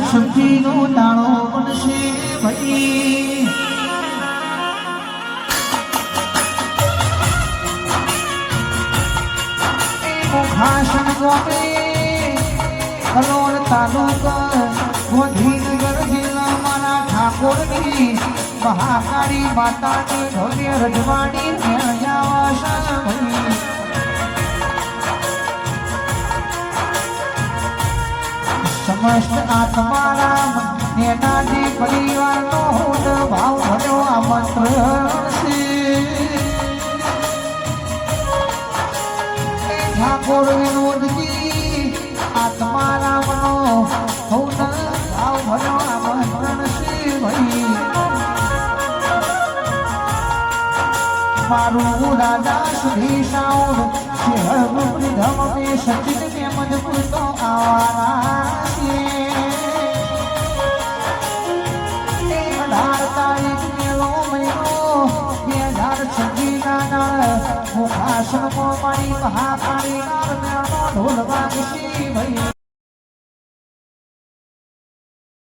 શક્તિનો તાળો બનશે ભાઈ મુખાસન ગોપે કલોલ તાલુકા ગોધીનગર જિલ્લામાંના ઠાકોરની મહાકાળી માતાની ભવ્ય રજવાડી સમસ્ત આત્મારામ નેતાજી પરિવારનો હોદ ભાવ ભર્યો આમંત્રણ છે ઠાકોર વિનોદજી આત્મારામનો હોદ ભાવ ભર્યો આમંત્રણ છે ભાઈ મારું રાજા સુધી સાઉડ શહેર ધમ મે સચિન તેમજ પૂરતો આવાના છે 18 તારીખ મેલો મહિનો 2026 ના મુખાસનમાં મારી મહાકાળી નારનો ઢોલ વાગશે ભાઈ